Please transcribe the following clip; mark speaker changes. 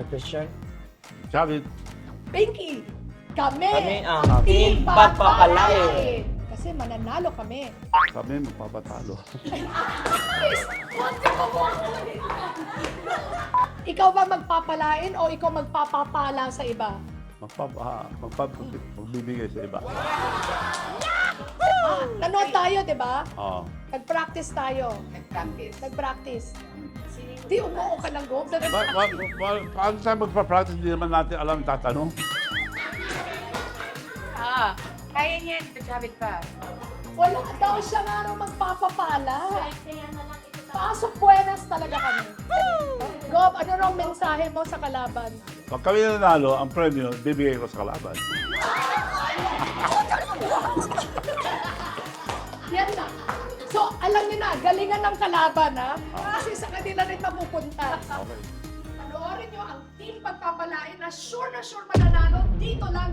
Speaker 1: Christian?
Speaker 2: Chavit.
Speaker 3: Pinky, kami
Speaker 1: Kami ang
Speaker 3: ang
Speaker 1: team
Speaker 3: team pagpapalain.
Speaker 1: pagpapalain.
Speaker 3: Kasi mananalo kami.
Speaker 2: Kami magpapatalo.
Speaker 3: Ikaw ba magpapalain o ikaw magpapapala sa iba?
Speaker 2: Magbibigay sa iba.
Speaker 3: Nanood tayo, di ba?
Speaker 2: Oo.
Speaker 3: Nag-practice tayo. Nag-practice. Di umuo ka ng go.
Speaker 2: Paano tayo magpa-practice? Hindi naman natin alam yung tatanong.
Speaker 4: Kaya niya, Chavit pa.
Speaker 3: Wala daw siya nga raw magpapapala. Pasok buenas talaga kami. Gob, ano raw mensahe mo sa kalaban?
Speaker 2: Pag kami nanalo, ang premyo, bibigay ko sa kalaban.
Speaker 3: Yan na. So, alam niyo na, galingan ng kalaban, ha? Kasi sa kanila rin mapupunta.
Speaker 2: Okay.
Speaker 3: Panoorin niyo ang team pagpapalain na sure mananalo dito lang